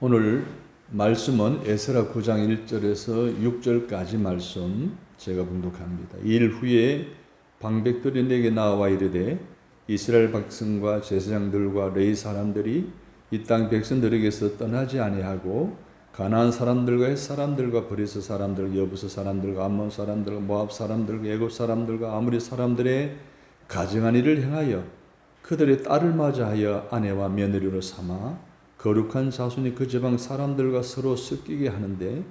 오늘 말씀은 에스라 9장 1절에서 6절까지 말씀 제가 봉독합니다. 이일 후에 방백들이 내게 나와 이르되 이스라엘 백성과 제사장들과 레위 사람들이 이 땅 백성들에게서 떠나지 아니하고 가나안 사람들과 헷 사람들과 브리스 사람들, 여부스 사람들과 암몬 사람들과 모압 사람들과 애굽 사람들과 아무리 사람들의 가증한 일을 행하여 그들의 딸을 맞이하여 아내와 며느리로 삼아 거룩한 자손이 그 지방 사람들과 서로 섞이게 하는데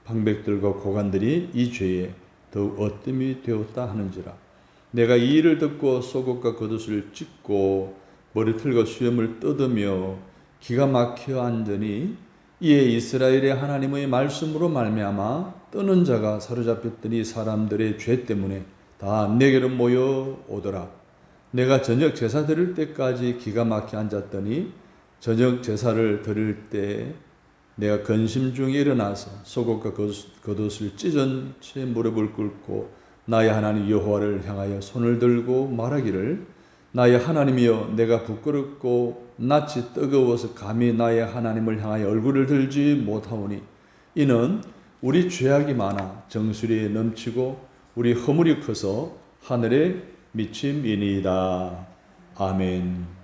방백들과 고관들이 이 죄에 더욱 어뜸이 되었다 하는지라. 내가 이 일을 듣고 속옷과 겉옷을 찢고 머리털과 수염을 뜯으며 기가 막혀 앉으니 이에 이스라엘의 하나님의 말씀으로 말미암아 떠는 자가 사로잡혔더니 사람들의 죄 때문에 다 내게로 모여 오더라. 내가 저녁 제사 드릴 때까지 기가 막혀 앉았더니 저녁 제사를 드릴 때 내가 근심 중에 일어나서 속옷과 겉옷을 찢은 채 무릎을 꿇고 나의 하나님 여호와를 향하여 손을 들고 말하기를 나의 하나님이여 내가 부끄럽고 낯이 뜨거워서 감히 나의 하나님을 향하여 얼굴을 들지 못하오니 이는 우리 죄악이 많아 정수리에 넘치고 우리 허물이 커서 하늘에 미침이니이다. 아멘.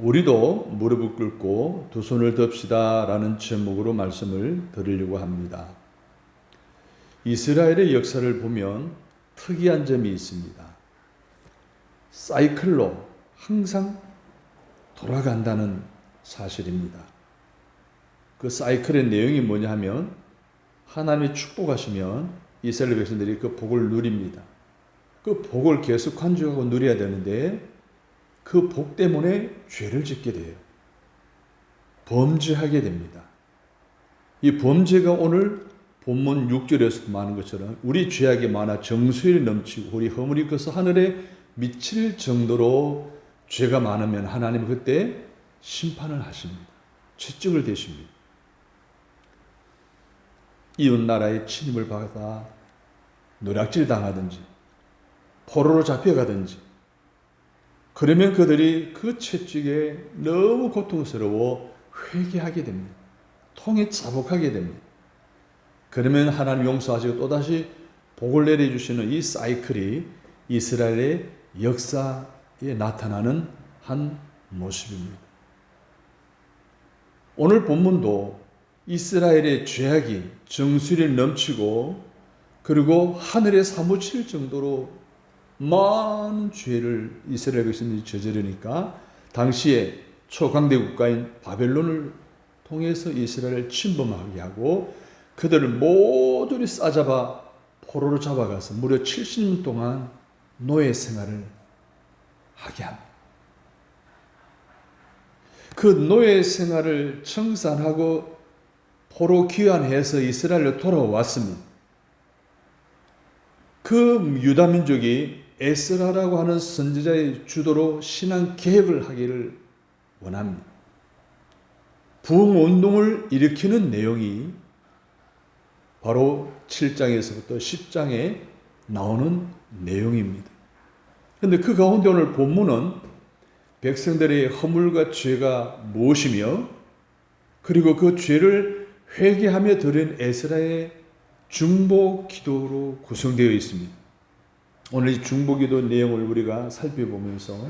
우리도 무릎을 꿇고 두 손을 듭시다 라는 제목으로 말씀을 드리려고 합니다. 이스라엘의 역사를 보면 특이한 점이 있습니다. 사이클로 항상 돌아간다는 사실입니다. 그 사이클의 내용이 뭐냐 하면 하나님이 축복하시면 이스라엘 백성들이 그 복을 누립니다. 그 복을 계속 간주하고 누려야 되는데 그 복 때문에 죄를 짓게 돼요. 범죄하게 됩니다. 이 범죄가 오늘 본문 6절에서도 말하는 것처럼 우리 죄악이 많아 정수일이 넘치고 우리 허물이 커서 하늘에 미칠 정도로 죄가 많으면 하나님은 그때 심판을 하십니다. 채찍을 대십니다. 이웃 나라의 침입을 받아 노략질 당하든지 포로로 잡혀가든지 그러면 그들이 그 채찍에 너무 고통스러워 회개하게 됩니다. 통에 자복하게 됩니다. 그러면 하나님 용서하시고 또다시 복을 내려주시는 이 사이클이 이스라엘의 역사에 나타나는 한 모습입니다. 오늘 본문도 이스라엘의 죄악이 정수리를 넘치고 그리고 하늘에 사무칠 정도로 많은 죄를 이스라엘 백성들이 저지르니까 당시에 초강대 국가인 바벨론을 통해서 이스라엘을 침범하게 하고 그들을 모조리 싸잡아 포로로 잡아가서 무려 70년 동안 노예 생활을 하게 합니다. 그 노예 생활을 청산하고 포로 귀환해서 이스라엘로 돌아왔습니다. 그 유다 민족이 에스라라고 하는 선지자의 주도로 신앙 개혁을 하기를 원합니다. 부흥운동을 일으키는 내용이 바로 7장에서부터 10장에 나오는 내용입니다. 그런데 그 가운데 오늘 본문은 백성들의 허물과 죄가 무엇이며 그리고 그 죄를 회개하며 드린 에스라의 중보 기도로 구성되어 있습니다. 오늘 이 중보 기도 내용을 우리가 살펴보면서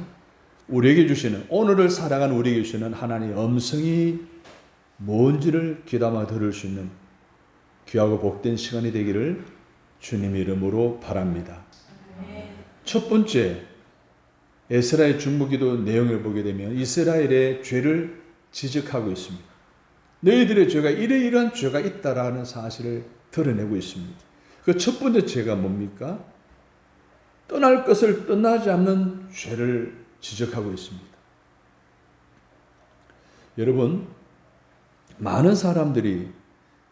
우리에게 주시는 오늘을 살아가는 우리에게 주시는 하나님의 음성이 뭔지를 귀담아 들을 수 있는 귀하고 복된 시간이 되기를 주님의 이름으로 바랍니다. 첫 번째 에스라의 중보 기도 내용을 보게 되면 이스라엘의 죄를 지적하고 있습니다. 너희들의 죄가 이러이러한 죄가 있다라는 사실을 드러내고 있습니다. 그 첫 번째 죄가 뭡니까? 떠날 것을 떠나지 않는 죄를 지적하고 있습니다. 여러분, 많은 사람들이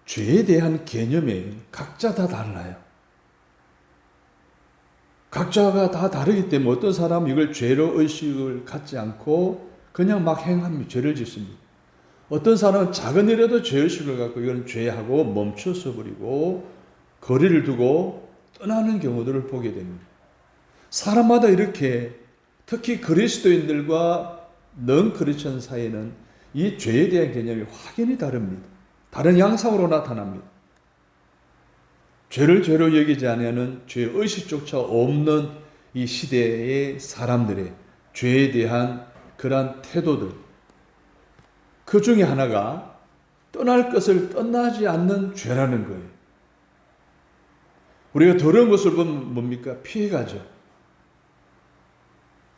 죄에 대한 개념이 각자 다 달라요. 각자가 다 다르기 때문에 어떤 사람은 이걸 죄로 의식을 갖지 않고 그냥 막 행합니다. 죄를 짓습니다. 어떤 사람은 작은 일에도 죄의식을 갖고 이건 죄하고 멈춰서 버리고 거리를 두고 떠나는 경우들을 보게 됩니다. 사람마다 이렇게 특히 그리스도인들과 넌 크리스천 사이에는 이 죄에 대한 개념이 확연히 다릅니다. 다른 양상으로 나타납니다. 죄를 죄로 여기지 않으면 죄의식조차 없는 이 시대의 사람들의 죄에 대한 그러한 태도들, 그 중에 하나가 떠날 것을 떠나지 않는 죄라는 거예요. 우리가 더러운 것을 보면 뭡니까? 피해가죠.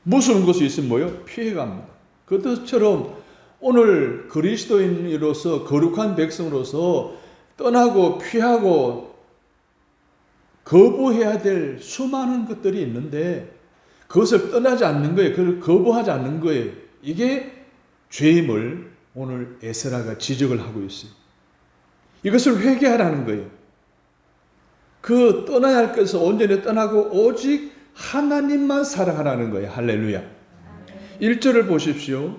무서운 것이 있으면 뭐요? 피해갑니다. 그것처럼 오늘 그리스도인으로서 거룩한 백성으로서 떠나고 피하고 거부해야 될 수많은 것들이 있는데 그것을 떠나지 않는 거예요. 그걸 거부하지 않는 거예요. 이게 죄임을 오늘 에스라가 지적을 하고 있어요. 이것을 회개하라는 거예요. 그 떠나야 할 것을 온전히 떠나고 오직 하나님만 사랑하라는 거예요. 할렐루야. 1절을 보십시오.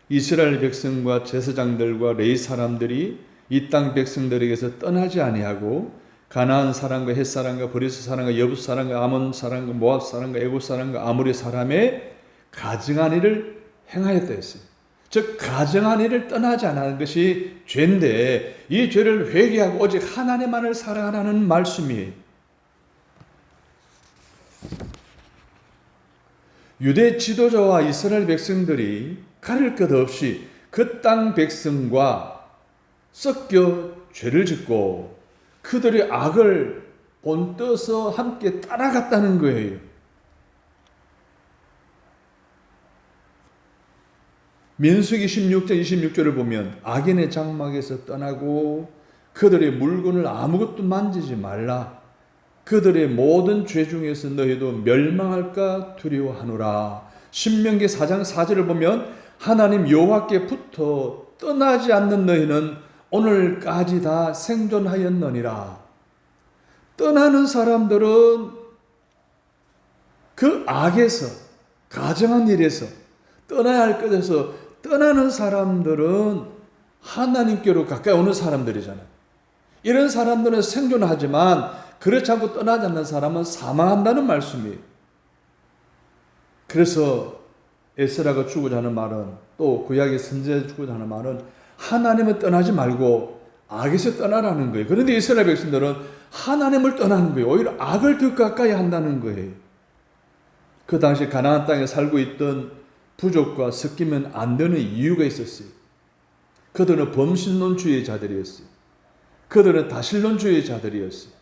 이스라엘 백성과 제사장들과 레위 사람들이 이 땅 백성들에게서 떠나지 아니하고 가나안 사람과 헷 사람과 브리스 사람과 여부 사람과 아몬 사람과 모압 사람과 애굽 사람과 아모리 사람의 가증한 일을 행하였다 했어요. 즉 가증한 일을 떠나지 않는 것이 죄인데 이 죄를 회개하고 오직 하나님만을 사랑하라는 말씀이에요. 유대 지도자와 이스라엘 백성들이 가릴 것 없이 그 땅 백성과 섞여 죄를 짓고 그들의 악을 본떠서 함께 따라갔다는 거예요. 민수기 16장 26절을 보면 악인의 장막에서 떠나고 그들의 물건을 아무것도 만지지 말라. 그들의 모든 죄 중에서 너희도 멸망할까 두려워하노라. 신명기 4장 4절을 보면 하나님 여호와께부터 떠나지 않는 너희는 오늘까지 다 생존하였느니라. 떠나는 사람들은 그 악에서, 가정한 일에서, 떠나야 할 것에서 떠나는 사람들은 하나님께로 가까이 오는 사람들이잖아요. 이런 사람들은 생존하지만 그렇지 않고 떠나지 않는 사람은 사망한다는 말씀이에요. 그래서 에스라가 주고자 하는 말은, 또 구약의 선지자가 주고자 하는 말은 하나님을 떠나지 말고 악에서 떠나라는 거예요. 그런데 이스라엘 백성들은 하나님을 떠나는 거예요. 오히려 악을 더 가까이 한다는 거예요. 그 당시 가나안 땅에 살고 있던 부족과 섞이면 안 되는 이유가 있었어요. 그들은 범신론주의자들이었어요. 그들은 다신론주의자들이었어요.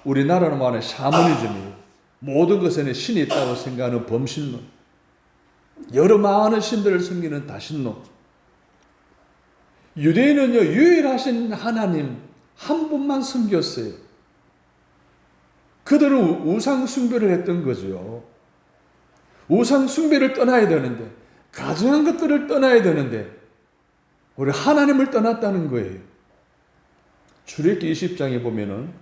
우리나라는 말하는 샤머니즘이에요. 모든 것에는 신이 있다고 생각하는 범신론. 여러 많은 신들을 섬기는 다신론. 유대인은요, 유일하신 하나님 한 분만 섬겼어요. 그들은 우상 숭배를 했던 거죠. 우상 숭배를 떠나야 되는데, 가증한 것들을 떠나야 되는데, 우리 하나님을 떠났다는 거예요. 출애굽기 20장에 보면은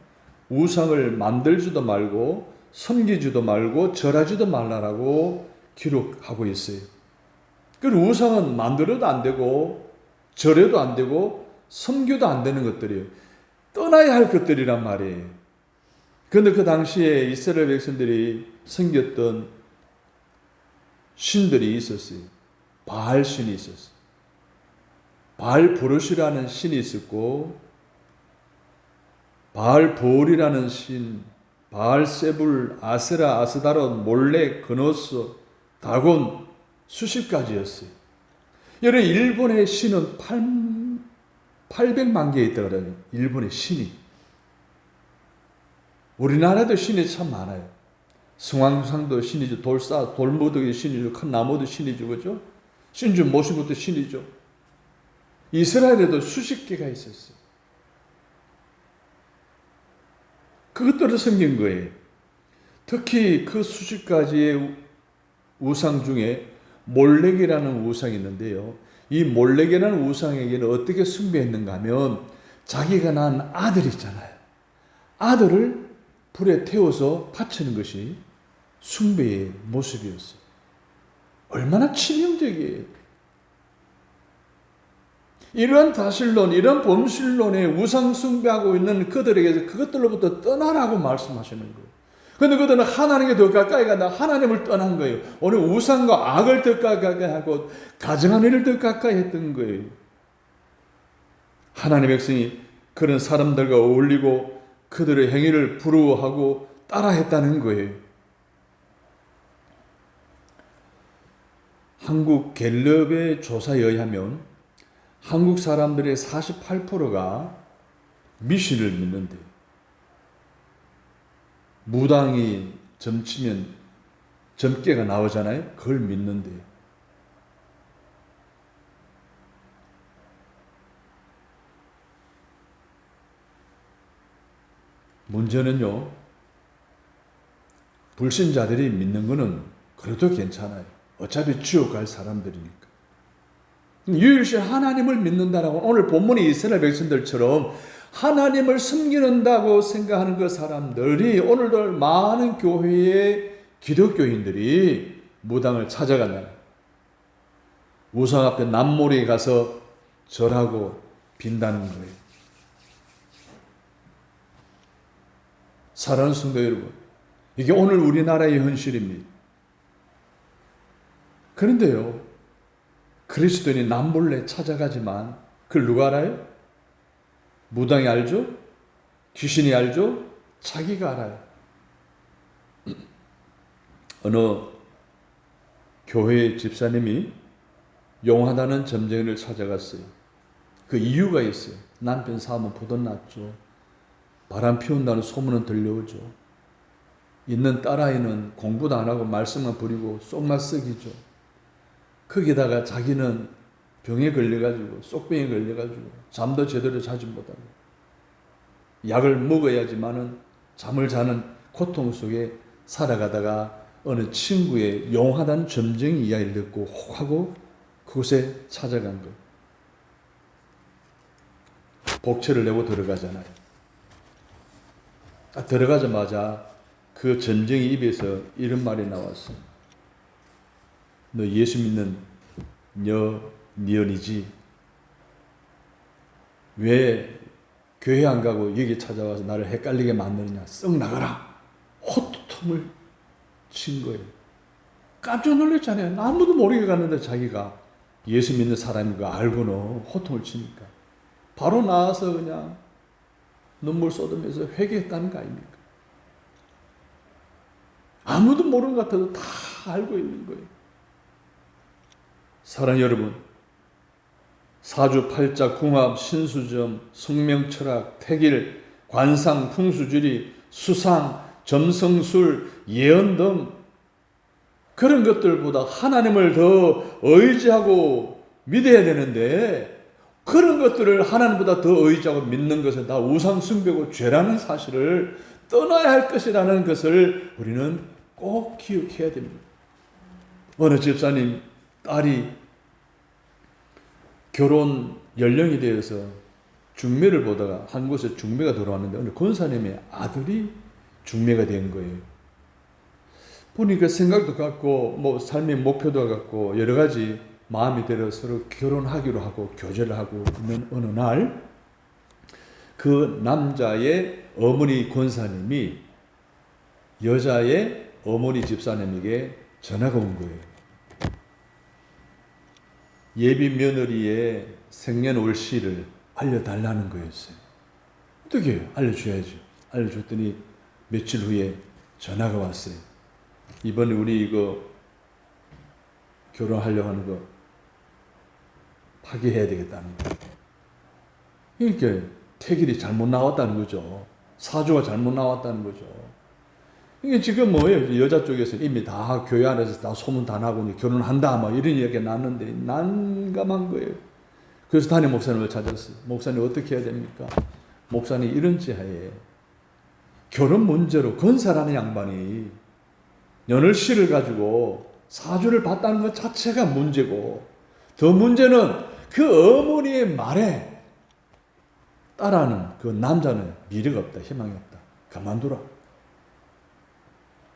우상을 만들지도 말고 섬기지도 말고 절하지도 말라라고 기록하고 있어요. 그 우상은 만들어도 안 되고 절해도 안 되고 섬겨도 안 되는 것들이에요. 떠나야 할 것들이란 말이에요. 그런데 그 당시에 이스라엘 백성들이 섬겼던 신들이 있었어요. 바알 신이 있었어요. 바알 부르시라는 신이 있었고, 바알 보울이라는 신, 바알 세불, 아세라, 아스다롯, 몰렉, 그노스, 다곤 수십 가지였어요. 여러분, 일본의 신은 800만 개 있다고 그래요. 일본의 신이. 우리나라도 신이 참 많아요. 성황상도 신이죠. 돌무더기 신이죠. 큰 나무도 신이죠. 그죠? 신주 모신 것도 신이죠. 이스라엘에도 수십 개가 있었어요. 그것들을 섬긴 거예요. 특히 그 수십 가지의 우상 중에 몰렉이라는 우상이 있는데요. 이 몰렉이라는 우상에게는 어떻게 숭배했는가 하면 자기가 낳은 아들 있잖아요. 아들을 불에 태워서 바치는 것이 숭배의 모습이었어요. 얼마나 치명적이에요. 이러한 다신론, 이런 범신론에 우상 숭배하고 있는 그들에게서 그것들로부터 떠나라고 말씀하시는 거예요. 근데 그들은 하나님께 더 가까이 간다. 하나님을 떠난 거예요. 오늘 우상과 악을 더 가까이 하고 가정하는 일을 더 가까이 했던 거예요. 하나님의 백성이 그런 사람들과 어울리고 그들의 행위를 부러워하고 따라했다는 거예요. 한국 갤럽의 조사에 의하면 한국 사람들의 48%가 미신을 믿는데요. 무당이 점치면 점괘가 나오잖아요. 그걸 믿는데요. 문제는요, 불신자들이 믿는 거는 그래도 괜찮아요. 어차피 지옥 갈 사람들이니까. 유일신 하나님을 믿는다라고 오늘 본문의 이스라엘 백성들처럼 하나님을 섬기는다고 생각하는 그 사람들이 오늘도 많은 교회의 기독교인들이 무당을 찾아간다. 우상 앞에 남모리에 가서 절하고 빈다는 거예요. 사랑하는 성도 여러분, 이게 오늘 우리나라의 현실입니다. 그런데요, 그리스도인이 남몰래 찾아가지만 그걸 누가 알아요? 무당이 알죠? 귀신이 알죠? 자기가 알아요. 어느 교회 집사님이 용하다는 점쟁이를 찾아갔어요. 그 이유가 있어요. 남편 사업은 부도났죠. 바람 피운다는 소문은 들려오죠. 있는 딸아이는 공부도 안 하고 말씀만 부리고 쏙만 썩이죠. 거기다가 자기는 병에 걸려가지고 쏙병에 걸려가지고 잠도 제대로 자지 못하고 약을 먹어야지만은 잠을 자는 고통 속에 살아가다가 어느 친구의 용하다는 점쟁이 이야기를 듣고 혹하고 그곳에 찾아간 거예요. 복채를 내고 들어가잖아요. 들어가자마자 그 점쟁이 입에서 이런 말이 나왔어요. 너 예수 믿는 니언이지? 왜 교회 안 가고 여기 찾아와서 나를 헷갈리게 만드느냐? 썩 나가라! 호통을 친 거예요. 깜짝 놀랐잖아요. 아무도 모르게 갔는데 자기가 예수 믿는 사람인 거 알고는 호통을 치니까 바로 나와서 그냥 눈물 쏟으면서 회개했다는 거 아닙니까? 아무도 모르는 것 같아도 다 알고 있는 거예요. 사랑 여러분, 사주, 팔자, 궁합, 신수점, 성명철학, 태길, 관상, 풍수지리, 수상, 점성술, 예언 등 그런 것들보다 하나님을 더 의지하고 믿어야 되는데 그런 것들을 하나님보다 더 의지하고 믿는 것은 다 우상 숭배고 죄라는 사실을 떠나야 할 것이라는 것을 우리는 꼭 기억해야 됩니다. 어느 집사님 딸이 결혼 연령이 되어서 중매를 보다가 한 곳에 중매가 들어왔는데 어느 권사님의 아들이 중매가 된 거예요. 보니까 생각도 같고 뭐 삶의 목표도 같고 여러 가지 마음이 들어 서로 결혼하기로 하고 교제를 하고 있는 어느 날 그 남자의 어머니 권사님이 여자의 어머니 집사님에게 전화가 온 거예요. 예비 며느리의 생년월시를 알려달라는 거였어요. 어떻게 해요? 알려줘야죠. 알려줬더니 며칠 후에 전화가 왔어요. 이번에 우리 이거 결혼하려고 하는 거 파기해야 되겠다는 거예요. 그러니까 태길이 잘못 나왔다는 거죠. 사주가 잘못 나왔다는 거죠. 이게 지금 뭐예요? 여자 쪽에서 이미 다 교회 안에서 다 소문 다 나고 결혼한다 막 이런 얘기가 났는데 난감한 거예요. 그래서 담임 목사님을 찾았어요. 목사님 어떻게 해야 됩니까? 목사님 이런 지하에 결혼 문제로 건사라는 양반이 연월시를 가지고 사주를 봤다는 것 자체가 문제고 더 문제는 그 어머니의 말에 따라하는 그 남자는 미래가 없다. 희망이 없다. 가만두라.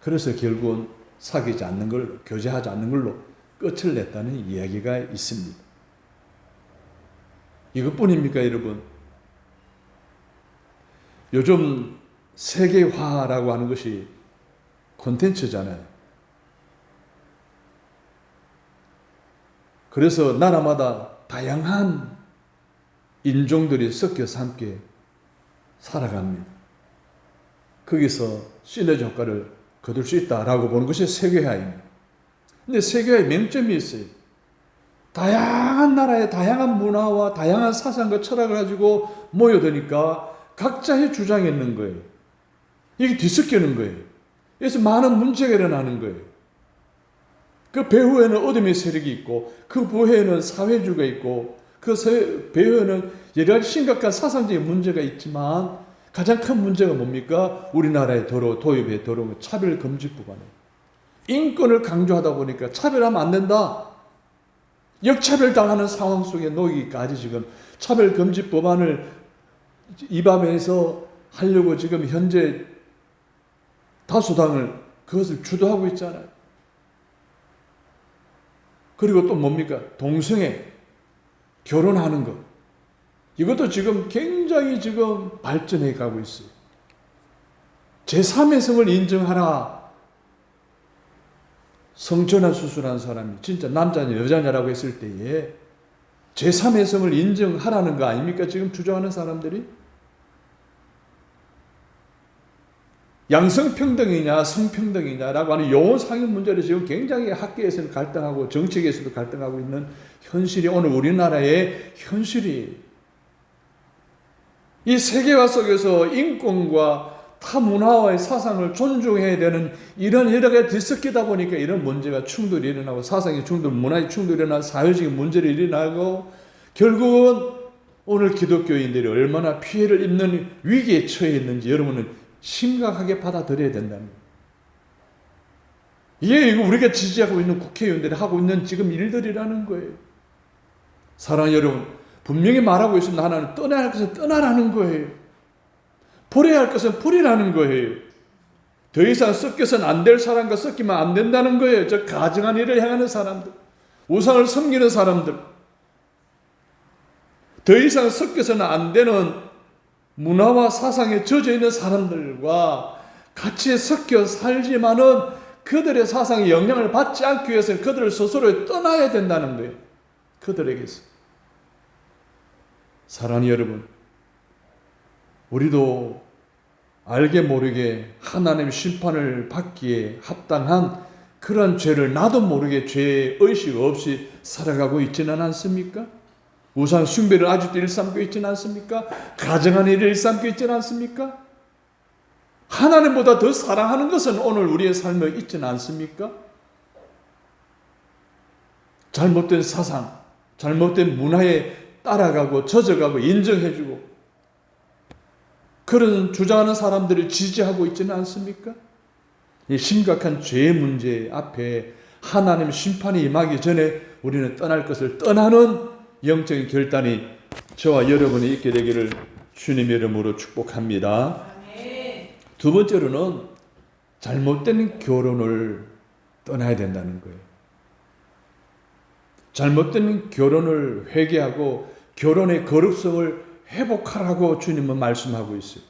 그래서 결국은 사귀지 않는 걸로, 교제하지 않는 걸로 끝을 냈다는 이야기가 있습니다. 이것뿐입니까, 여러분? 요즘 세계화라고 하는 것이 콘텐츠잖아요. 그래서 나라마다 다양한 인종들이 섞여서 함께 살아갑니다. 거기서 시너지 효과를 거둘 수 있다라고 보는 것이 세계화입니다. 근데 세계화의 맹점이 있어요. 다양한 나라의 다양한 문화와 다양한 사상과 철학을 가지고 모여드니까 각자의 주장이 있는 거예요. 이게 뒤섞이는 거예요. 그래서 많은 문제가 일어나는 거예요. 그 배후에는 어둠의 세력이 있고 그 배후에는 사회주의가 있고 그 배후에는 여러 가지 심각한 사상적인 문제가 있지만 가장 큰 문제가 뭡니까? 우리나라의 도입에 들어온 차별금지법안이에요. 인권을 강조하다 보니까 차별하면 안 된다. 역차별당하는 상황 속에 놓이기까지 지금 차별금지법안을 입안에서 하려고 지금 현재 다수당을 그것을 주도하고 있잖아요. 그리고 또 뭡니까? 동성애, 결혼하는 것. 이것도 지금 굉장히 지금 발전해 가고 있어요. 제3의 성을 인정하라. 성전환 수술한 사람이 진짜 남자냐 여자냐라고 했을 때에 제3의 성을 인정하라는 거 아닙니까? 지금 주장하는 사람들이? 양성평등이냐 성평등이냐라고 하는 용어 상용 문제를 지금 굉장히 학계에서는 갈등하고 정책에서도 갈등하고 있는 현실이 오늘 우리나라의 현실이 이 세계화 속에서 인권과 타 문화와의 사상을 존중해야 되는 이런 여러 가지 뒤섞이다 보니까 이런 문제가 충돌이 일어나고 사상의 충돌, 문화의 충돌이 일어나고 사회적인 문제를 일어나고 결국은 오늘 기독교인들이 얼마나 피해를 입는 위기에 처해 있는지 여러분은 심각하게 받아들여야 된다는 거예요. 이게 우리가 지지하고 있는 국회의원들이 하고 있는 지금 일들이라는 거예요. 사랑하는 여러분, 분명히 말하고 있습니다. 하나는 떠나야 할 것은 떠나라는 거예요. 버려야 할 것은 버리라는 거예요. 더 이상 섞여서는 안 될 사람과 섞이면 안 된다는 거예요. 저 가증한 일을 행하는 사람들, 우상을 섬기는 사람들, 더 이상 섞여서는 안 되는 문화와 사상에 젖어 있는 사람들과 같이 섞여 살지만은 그들의 사상에 영향을 받지 않기 위해서는 그들을 스스로 떠나야 된다는 거예요. 그들에게서. 사랑하는 여러분, 우리도 알게 모르게 하나님의 심판을 받기에 합당한 그런 죄를 나도 모르게 죄의 의식 없이 살아가고 있지는 않습니까? 우상 숭배를 아직도 일삼고 있지는 않습니까? 가정한 일을 일삼고 있지는 않습니까? 하나님보다 더 사랑하는 것은 오늘 우리의 삶에 있지는 않습니까? 잘못된 사상, 잘못된 문화에 따라가고 젖어가고 인정해주고 그런 주장하는 사람들을 지지하고 있지는 않습니까? 이 심각한 죄의 문제 앞에 하나님 심판이 임하기 전에 우리는 떠날 것을 떠나는 영적인 결단이 저와 여러분이 있게 되기를 주님의 이름으로 축복합니다. 두 번째로는 잘못된 결혼을 떠나야 된다는 거예요. 잘못된 결혼을 회개하고 결혼의 거룩성을 회복하라고 주님은 말씀하고 있어요.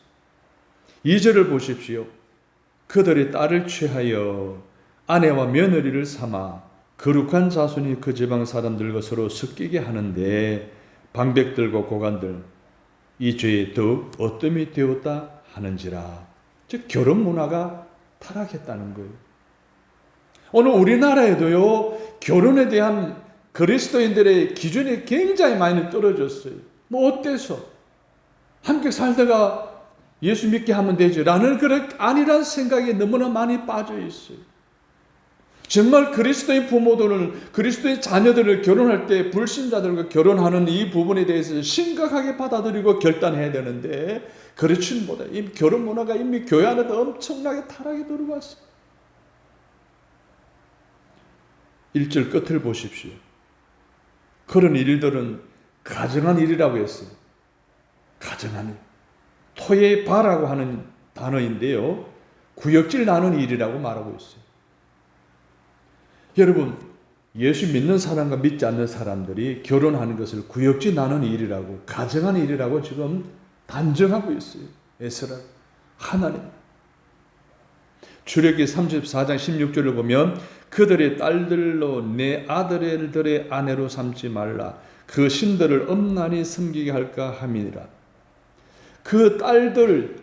2절을 보십시오. 그들이 딸을 취하여 아내와 며느리를 삼아 거룩한 자손이 그 지방 사람들 것으로 섞이게 하는데 방백들과 고관들 이 죄에 더욱 어뜸이 되었다 하는지라. 즉 결혼 문화가 타락했다는 거예요. 오늘 우리나라에도요 결혼에 대한 그리스도인들의 기준이 굉장히 많이 떨어졌어요. 뭐 어때서? 함께 살다가 예수 믿게 하면 되지 라는 그런 아니란 생각이 너무나 많이 빠져 있어요. 정말 그리스도의 부모들은 그리스도의 자녀들을 결혼할 때 불신자들과 결혼하는 이 부분에 대해서 심각하게 받아들이고 결단해야 되는데 그렇지 못해. 이 결혼 문화가 이미 교회 안에도 엄청나게 타락에 들어왔어요. 1절 끝을 보십시오. 그런 일들은 가정한 일이라고 했어요. 가정한 일. 토의 바라고 하는 단어인데요. 구역질 나는 일이라고 말하고 있어요. 여러분, 예수 믿는 사람과 믿지 않는 사람들이 결혼하는 것을 구역질 나는 일이라고, 가정한 일이라고 지금 단정하고 있어요. 에스라, 하나님. 출애굽기 34장 16절을 보면 그들의 딸들로 내 아들들의 아내로 삼지 말라. 그 신들을 엄란히 섬기게 할까 함이니라. 그 딸들,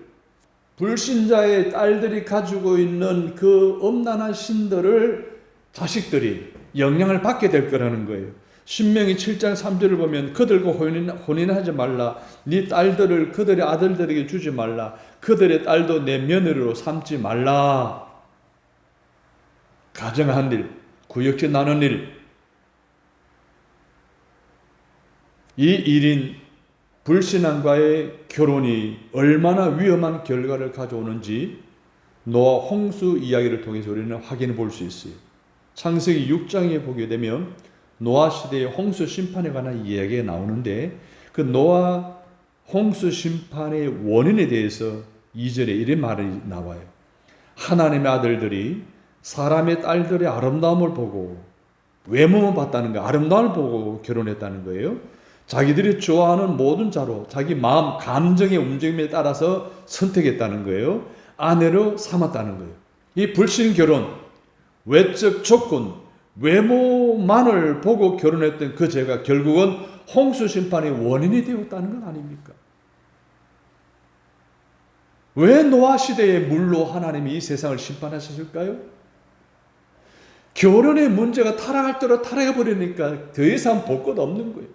불신자의 딸들이 가지고 있는 그 엄란한 신들을 자식들이 영향을 받게 될 거라는 거예요. 신명기 7장 3절을 보면 그들과 혼인하지 말라. 네 딸들을 그들의 아들들에게 주지 말라. 그들의 딸도 내 며느리로 삼지 말라. 가정한 일, 구역질 나눈 일, 이 일인 불신앙과의 결혼이 얼마나 위험한 결과를 가져오는지 노아 홍수 이야기를 통해서 우리는 확인해 볼 수 있어요. 창세기 6장에 보게 되면 노아 시대의 홍수 심판에 관한 이야기가 나오는데 그 노아 홍수 심판의 원인에 대해서 2절에 이런 말이 나와요. 하나님의 아들들이 사람의 딸들의 아름다움을 보고 외모만 봤다는 거예요. 아름다움을 보고 결혼했다는 거예요. 자기들이 좋아하는 모든 자로 자기 마음, 감정의 움직임에 따라서 선택했다는 거예요. 아내로 삼았다는 거예요. 이 불신 결혼, 외적 조건, 외모만을 보고 결혼했던 그 죄가 결국은 홍수 심판의 원인이 되었다는 건 아닙니까? 왜 노아 시대의 물로 하나님이 이 세상을 심판하셨을까요? 결혼의 문제가 타락할 대로 타락해 버리니까 더 이상 볼 것 없는 거예요.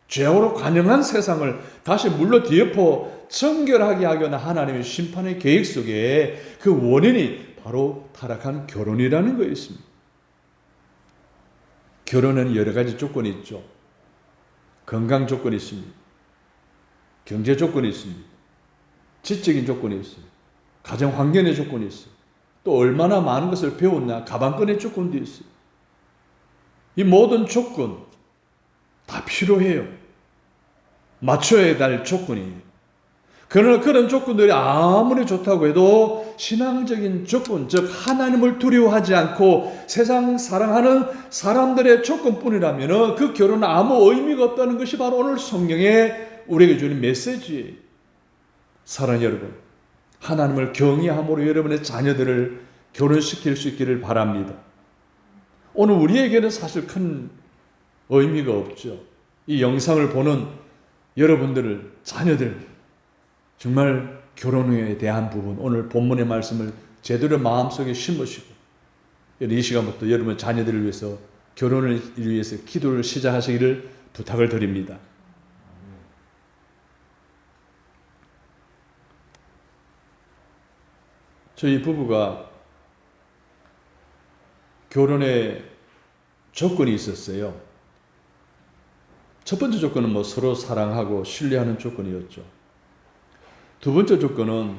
죄악으로 관영한 세상을 다시 물로 뒤엎어 정결하게 하거나 하나님의 심판의 계획 속에 그 원인이 바로 타락한 결혼이라는 거였습니다. 결혼은 여러 가지 조건이 있죠. 건강 조건이 있습니다. 경제 조건이 있습니다. 지적인 조건이 있어요. 가정 환경의 조건이 있어요. 또 얼마나 많은 것을 배웠나 가방끈의 조건도 있어요. 이 모든 조건 다 필요해요. 맞춰야 될 조건이에요. 그러나 그런 조건들이 아무리 좋다고 해도 신앙적인 조건, 즉 하나님을 두려워하지 않고 세상 사랑하는 사람들의 조건뿐이라면 그 결혼은 아무 의미가 없다는 것이 바로 오늘 성경에 우리에게 주는 메시지예요. 사랑하는 여러분, 하나님을 경외함으로 여러분의 자녀들을 결혼시킬 수 있기를 바랍니다. 오늘 우리에게는 사실 큰 의미가 없죠. 이 영상을 보는 여러분들을, 자녀들, 정말 결혼에 대한 부분, 오늘 본문의 말씀을 제대로 마음속에 심으시고 이 시간부터 여러분 자녀들을 위해서 결혼을 위해서 기도를 시작하시기를 부탁을 드립니다. 저희 부부가 결혼에 조건이 있었어요. 첫 번째 조건은 서로 사랑하고 신뢰하는 조건이었죠. 두 번째 조건은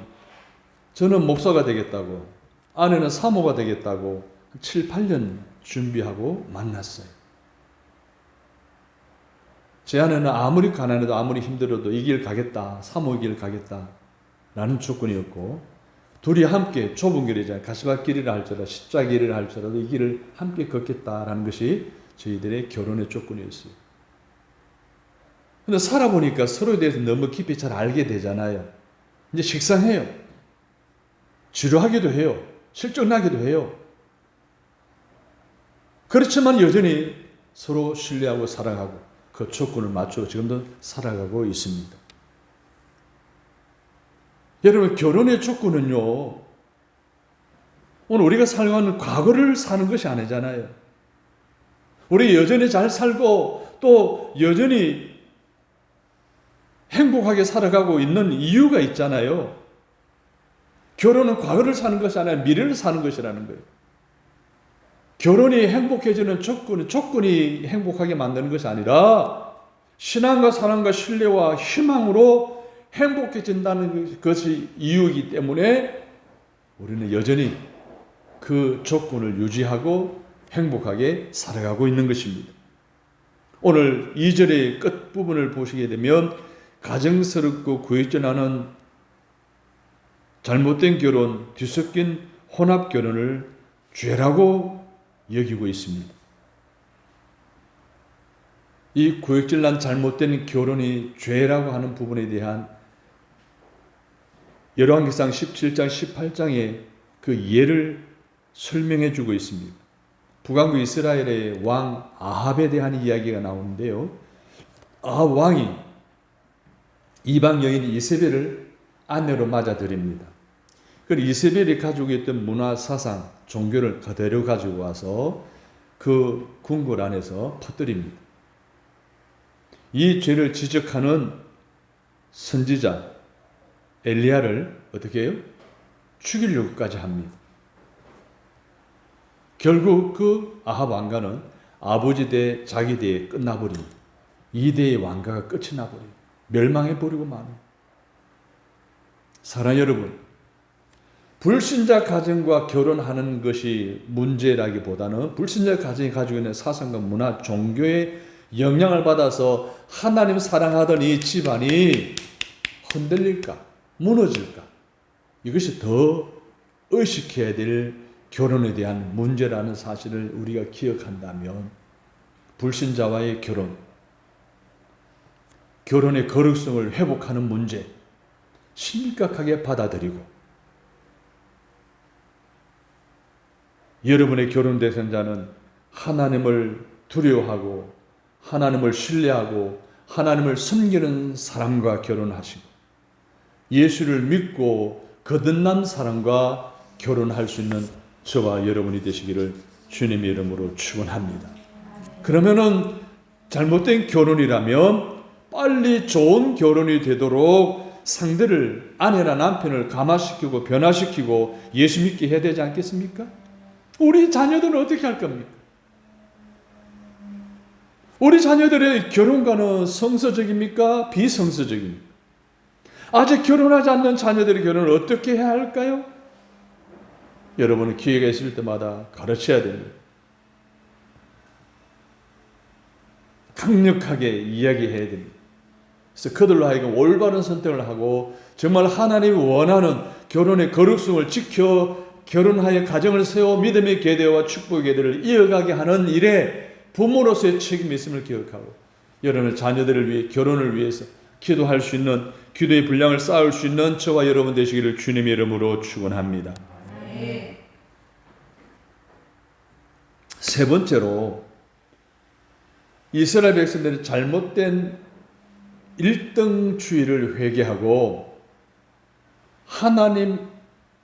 저는 목사가 되겠다고, 아내는 사모가 되겠다고 7, 8년 준비하고 만났어요. 제 아내는 아무리 가난해도 아무리 힘들어도 이 길 가겠다, 사모의 길 가겠다 라는 조건이었고, 둘이 함께 좁은 길이잖아요. 가시밭길이라 할지라도 십자길이라 할지라도 이 길을 함께 걷겠다라는 것이 저희들의 결혼의 조건이었어요. 근데 살아보니까 서로에 대해서 너무 깊이 잘 알게 되잖아요. 이제 식상해요. 지루하기도 해요. 실증나기도 해요. 그렇지만 여전히 서로 신뢰하고 사랑하고 그 조건을 맞추고 지금도 살아가고 있습니다. 여러분, 결혼의 조건은요, 오늘 우리가 살아가는 과거를 사는 것이 아니잖아요. 우리 여전히 잘 살고 또 여전히 행복하게 살아가고 있는 이유가 있잖아요. 결혼은 과거를 사는 것이 아니라 미래를 사는 것이라는 거예요. 결혼이 행복해지는 조건이 행복하게 만드는 것이 아니라 신앙과 사랑과 신뢰와 희망으로 행복해진다는 것이 이유이기 때문에 우리는 여전히 그 조건을 유지하고 행복하게 살아가고 있는 것입니다. 오늘 2절의 끝부분을 보시게 되면 가정스럽고 구역질나는 잘못된 결혼, 뒤섞인 혼합 결혼을 죄라고 여기고 있습니다. 이 구역질난 잘못된 결혼이 죄라고 하는 부분에 대한 열왕기상 17장, 18장에 그 예를 설명해 주고 있습니다. 북왕국 이스라엘의 왕 아합에 대한 이야기가 나오는데요. 아합 왕이 이방 여인 이세벨을 아내로 맞아들입니다. 그리고 이세벨이 가지고 있던 문화, 사상, 종교를 그대로 가지고 와서 그 궁궐 안에서 퍼뜨립니다. 이 죄를 지적하는 선지자 엘리야를 어떻게 해요? 죽이려고까지 합니다. 결국 그 아합 왕가는 아버지 대 자기 대에 끝나버립니다. 이 대의 왕가가 끝이 나버려요. 멸망해버리고 마는. 사랑하는 여러분, 불신자 가정과 결혼하는 것이 문제라기보다는 불신자 가정이 가지고 있는 사상과 문화, 종교의 영향을 받아서 하나님 사랑하던 이 집안이 흔들릴까, 무너질까, 이것이 더 의식해야 될 결혼에 대한 문제라는 사실을 우리가 기억한다면 불신자와의 결혼의 거룩성을 회복하는 문제 심각하게 받아들이고 여러분의 결혼 대상자는 하나님을 두려워하고 하나님을 신뢰하고 하나님을 섬기는 사람과 결혼하시고 예수를 믿고 거듭난 사람과 결혼할 수 있는 저와 여러분이 되시기를 주님의 이름으로 축원합니다. 그러면은 잘못된 결혼이라면 빨리 좋은 결혼이 되도록 상대를, 아내나 남편을 감화시키고 변화시키고 예수 믿게 해야 되지 않겠습니까? 우리 자녀들은 어떻게 할 겁니까? 우리 자녀들의 결혼관은 성서적입니까? 비성서적입니까? 아직 결혼하지 않는 자녀들의 결혼을 어떻게 해야 할까요? 여러분은 기회가 있을 때마다 가르쳐야 됩니다. 강력하게 이야기해야 됩니다. 그래서 그들로 하여금 올바른 선택을 하고 정말 하나님이 원하는 결혼의 거룩성을 지켜 결혼하여 가정을 세워 믿음의 계대와 축복의 계대를 이어가게 하는 일에 부모로서의 책임이 있음을 기억하고 여러분의 자녀들을 위해 결혼을 위해서 기도할 수 있는 기도의 분량을 쌓을 수 있는 저와 여러분 되시기를 주님의 이름으로 축원합니다. 세 번째로 이스라엘 백성들이 잘못된 일등주의를 회개하고 하나님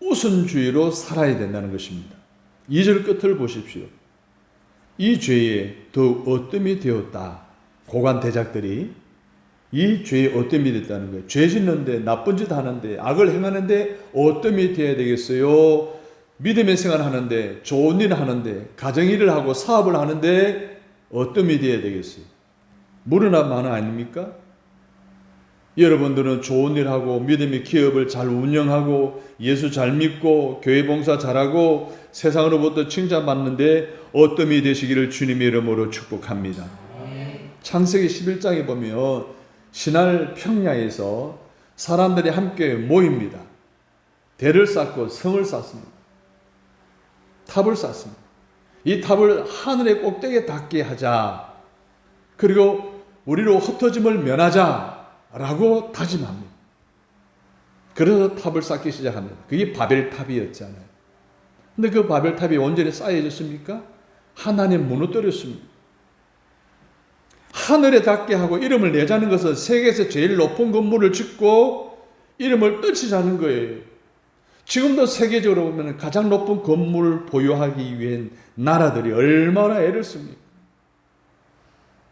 우선주의로 살아야 된다는 것입니다. 2절 끝을 보십시오. 이 죄에 더욱 어뜸이 되었다. 고관 대작들이 이 죄에 어뜸이 됐다는 거예요. 죄 짓는데, 나쁜 짓 하는데, 악을 행하는데 어뜸이 되어야 되겠어요. 믿음의 생활 하는데, 좋은 일 하는데, 가정일을 하고 사업을 하는데 어뜸이 되어야 되겠어요. 무르나 마나 아닙니까? 여러분들은 좋은 일 하고 믿음의 기업을 잘 운영하고 예수 잘 믿고 교회 봉사 잘하고 세상으로부터 칭찬받는데 어뜸이 되시기를 주님의 이름으로 축복합니다. 창세기 11장에 보면 신할 평야에서 사람들이 함께 모입니다. 대를 쌓고 성을 쌓습니다. 탑을 쌓습니다. 이 탑을 하늘의 꼭대기에 닿게 하자. 그리고 우리로 흩어짐을 면하자 라고 다짐합니다. 그래서 탑을 쌓기 시작합니다. 그게 바벨탑이었잖아요. 근데 그 바벨탑이 온전히 쌓여졌습니까? 하나님 무너뜨렸습니다. 하늘에 닿게 하고 이름을 내자는 것은 세계에서 제일 높은 건물을 짓고 이름을 떨치자는 거예요. 지금도 세계적으로 보면 가장 높은 건물을 보유하기 위한 나라들이 얼마나 애를 씁니까?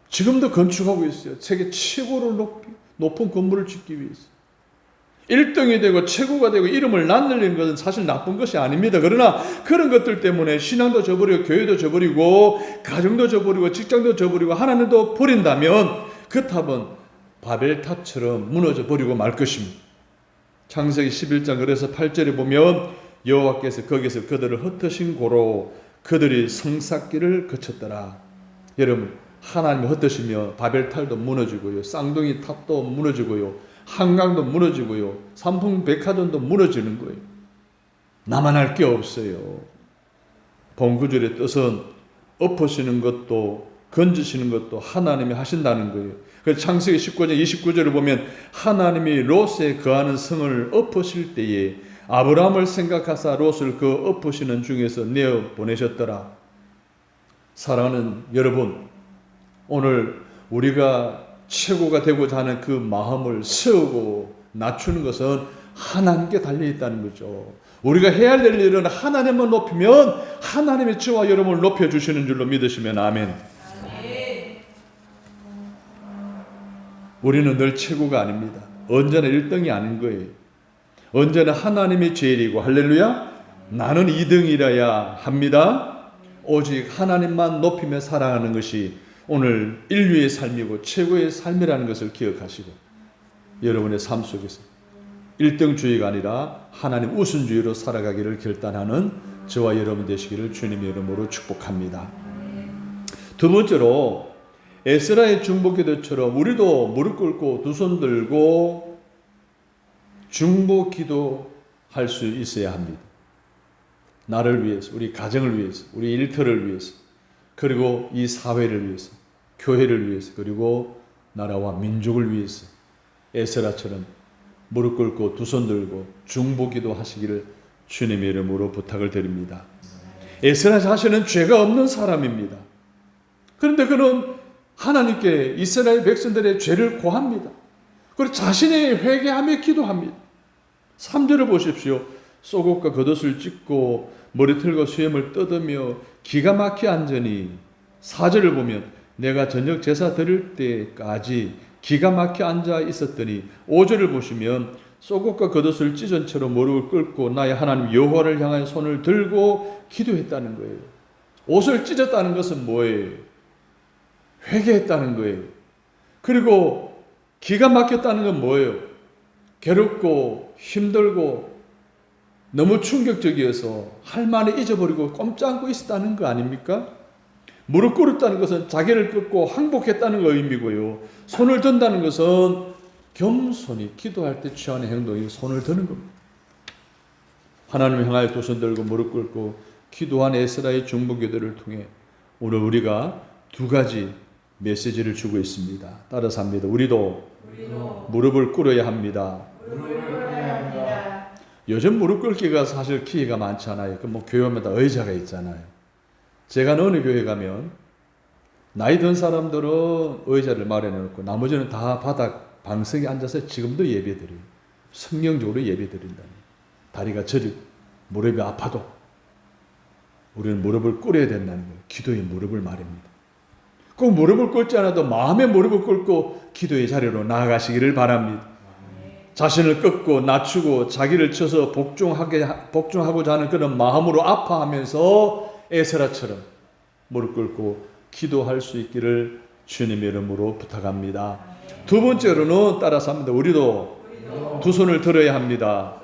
지금도 건축하고 있어요. 세계 최고로 높은 건물을 짓기 위해서. 1등이 되고 최고가 되고 이름을 날리는 것은 사실 나쁜 것이 아닙니다. 그러나 그런 것들 때문에 신앙도 저버리고 교회도 저버리고 가정도 저버리고 직장도 저버리고 하나님도 버린다면 그 탑은 바벨탑처럼 무너져 버리고 말 것입니다. 창세기 11장 그래서 8절에 보면 여호와께서 거기서 그들을 흩으신 고로 그들이 성 쌓기를 거쳤더라. 여러분, 하나님을 흩으시며 바벨탑도 무너지고요, 쌍둥이 탑도 무너지고요, 한강도 무너지고요, 삼풍백화점도 무너지는 거예요. 나만 할 게 없어요. 본구절의 뜻은 엎으시는 것도 건지시는 것도 하나님이 하신다는 거예요. 그래서 창세기 19장 29절을 보면 하나님이 롯에 거하는 성을 엎으실 때에 아브라함을 생각하사 롯을 그 엎으시는 중에서 내어 보내셨더라. 사랑하는 여러분, 오늘 우리가 최고가 되고자 하는 그 마음을 세우고 낮추는 것은 하나님께 달려있다는 거죠. 우리가 해야 될 일은 하나님을 높이면 하나님이 저와 여러분을 높여주시는 줄로 믿으시면 아멘. 우리는 늘 최고가 아닙니다. 언제나 1등이 아닌 거예요. 언제나 하나님이 제일이고, 할렐루야, 나는 2등이라야 합니다. 오직 하나님만 높이며 살아가는 것이 오늘 인류의 삶이고 최고의 삶이라는 것을 기억하시고, 여러분의 삶 속에서 1등주의가 아니라 하나님 우선주의로 살아가기를 결단하는 저와 여러분 되시기를 주님의 이름으로 축복합니다. 두 번째로, 에스라의 중보기도처럼 우리도 무릎 꿇고 두 손 들고 중보기도할 수 있어야 합니다. 나를 위해서, 우리 가정을 위해서, 우리 일터를 위해서, 그리고 이 사회를 위해서, 교회를 위해서, 그리고 나라와 민족을 위해서 에스라처럼 무릎 꿇고 두 손 들고 중보기도 하시기를 주님의 이름으로 부탁을 드립니다. 에스라 자신은 죄가 없는 사람입니다. 그런데 그는 하나님께 이스라엘 백성들의 죄를 고합니다. 그리고 자신의 회개하며 기도합니다. 3절을 보십시오. 속옷과 겉옷을 찢고 머리털과 수염을 뜯으며 기가 막혀 앉으니, 4절을 보면 내가 저녁 제사 드릴 때까지 기가 막혀 앉아 있었더니, 5절을 보시면 속옷과 겉옷을 찢은 채로 무릎을 꿇고 나의 하나님 여호와를 향하여 손을 들고 기도했다는 거예요. 옷을 찢었다는 것은 뭐예요? 회개했다는 거예요. 그리고 기가 막혔다는 건 뭐예요? 괴롭고 힘들고 너무 충격적이어서 할 만에 잊어버리고 꼼짝 않고 있었다는 거 아닙니까? 무릎 꿇었다는 것은 자기를 꿇고 항복했다는 거 의미고요. 손을 든다는 것은 겸손히 기도할 때 취하는 행동이 손을 드는 겁니다. 하나님을 향하여 두 손 들고 무릎 꿇고 기도한 에스라의 중보기도를 통해 오늘 우리가 두 가지 메시지를 주고 있습니다. 따라서 합니다. 우리도 무릎을 꿇어야 합니다. 요즘 무릎 꿇기가 사실 기회가 많지 않아요. 그 교회마다 의자가 있잖아요. 제가 어느 교회 가면 나이 든 사람들은 의자를 마련해 놓고 나머지는 다 바닥 방석에 앉아서 지금도 예배드려요. 성령적으로 예배드린다니. 다리가 저리 무릎이 아파도 우리는 무릎을 꿇어야 된다는 거예요. 기도의 무릎을 말입니다. 꼭 무릎을 꿇지 않아도 마음의 무릎을 꿇고 기도의 자리로 나아가시기를 바랍니다. 자신을 꺾고 낮추고 자기를 쳐서 복종하고자 하는 그런 마음으로 아파하면서 에스라처럼 무릎 꿇고 기도할 수 있기를 주님의 이름으로 부탁합니다. 두 번째로는 따라서 합니다. 우리도 두 손을 들어야 합니다.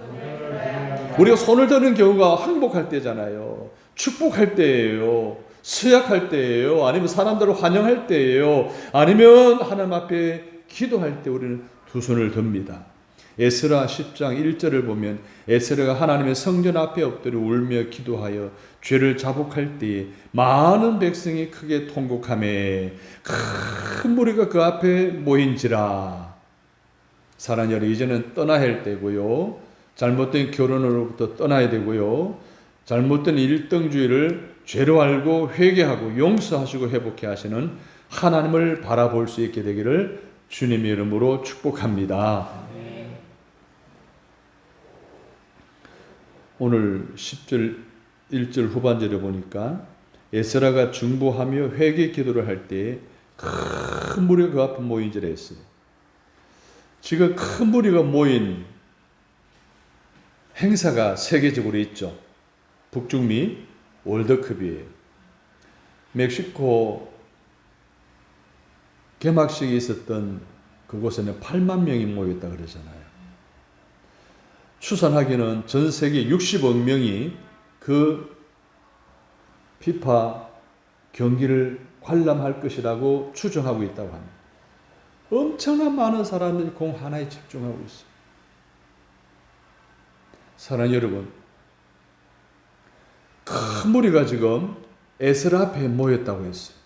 우리가 손을 드는 경우가 항복할 때잖아요. 축복할 때예요. 서약할 때예요. 아니면 사람들을 환영할 때예요. 아니면 하나님 앞에 기도할 때 우리는 두 손을 듭니다. 에스라 10장 1절을 보면 에스라가 하나님의 성전 앞에 엎드려 울며 기도하여 죄를 자복할 때에 많은 백성이 크게 통곡하매 큰 무리가 그 앞에 모인지라. 사랑하는 여러분, 이제는 떠나야 할 때고요. 잘못된 결혼으로부터 떠나야 되고요. 잘못된 일등주의를 죄로 알고 회개하고 용서하시고 회복해 하시는 하나님을 바라볼 수 있게 되기를 주님의 이름으로 축복합니다. 오늘 10절 1절 후반절에 보니까 에스라가 중보하며 회개 기도를 할 때 큰 무리가 그 앞에 모인지라 했어요. 지금 큰 무리가 모인 행사가 세계적으로 있죠. 북중미 월드컵이에요. 멕시코 개막식이 있었던 그곳에는 8만 명이 모였다 그러잖아요. 추산하기는 전 세계 60억 명이 그 피파 경기를 관람할 것이라고 추정하고 있다고 합니다. 엄청난 많은 사람들이 공 하나에 집중하고 있어요. 사랑하는 여러분, 큰 무리가 지금 에스라 앞에 모였다고 했어요.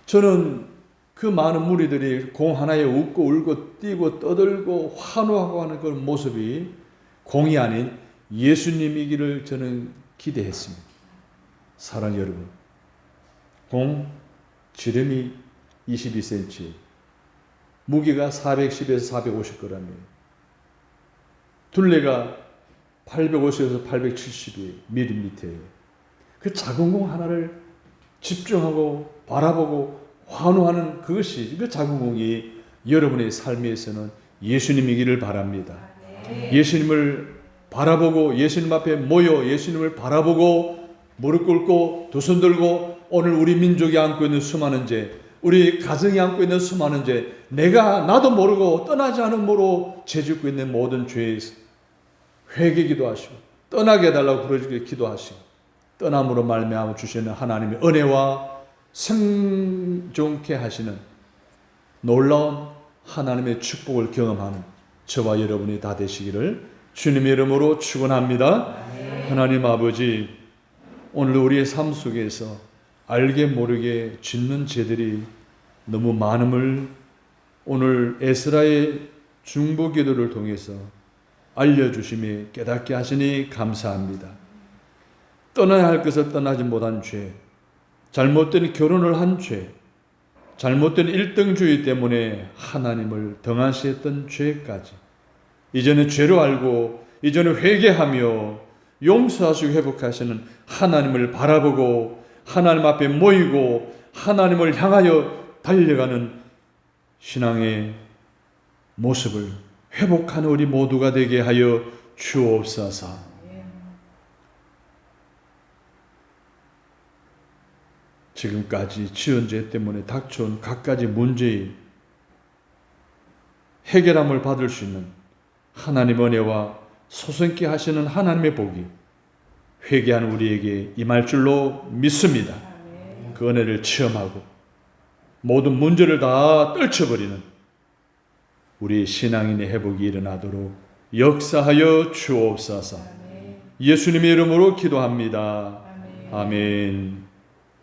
저는 그 많은 무리들이 공 하나에 웃고 울고 뛰고 떠들고 환호하고 하는 그 모습이 공이 아닌 예수님이기를 저는 기대했습니다. 사랑 여러분, 공 지름이 22cm, 무게가 410에서 450g이에요. 둘레가 850에서 870mm예요. 그 작은 공 하나를 집중하고 바라보고 환호하는 그것이, 그 작은 공이 여러분의 삶에서는 예수님이기를 바랍니다. 예수님을 바라보고 예수님 앞에 모여 예수님을 바라보고 무릎 꿇고 두 손 들고 오늘 우리 민족이 안고 있는 수많은 죄, 우리 가정이 안고 있는 수많은 죄, 내가 나도 모르고 떠나지 않은 모로 죄짓고 있는 모든 죄에 회개 기도하시고 떠나게 해달라고 부르짖게 기도하시고 떠남으로 말미암아 주시는 하나님의 은혜와 생존케 하시는 놀라운 하나님의 축복을 경험하는 저와 여러분이 다 되시기를 주님의 이름으로 축원합니다. 하나님 아버지, 오늘 우리의 삶 속에서 알게 모르게 짓는 죄들이 너무 많음을 오늘 에스라의 중보 기도를 통해서 알려주심이 깨닫게 하시니 감사합니다. 떠나야 할 것을 떠나지 못한 죄, 잘못된 결혼을 한 죄, 잘못된 일등주의 때문에 하나님을 등한시했던 죄까지 이제는 죄로 알고 이제는 회개하며 용서하시고 회복하시는 하나님을 바라보고 하나님 앞에 모이고 하나님을 향하여 달려가는 신앙의 모습을 회복하는 우리 모두가 되게 하여 주옵소서. 지금까지 지은 죄 때문에 닥쳐온 갖가지 문제의 해결함을 받을 수 있는 하나님의 은혜와 소생케 하시는 하나님의 복이 회개하는 우리에게 임할 줄로 믿습니다. 그 은혜를 체험하고 모든 문제를 다 떨쳐버리는 우리 신앙인의 회복이 일어나도록 역사하여 주옵소서. 예수님의 이름으로 기도합니다. 아멘.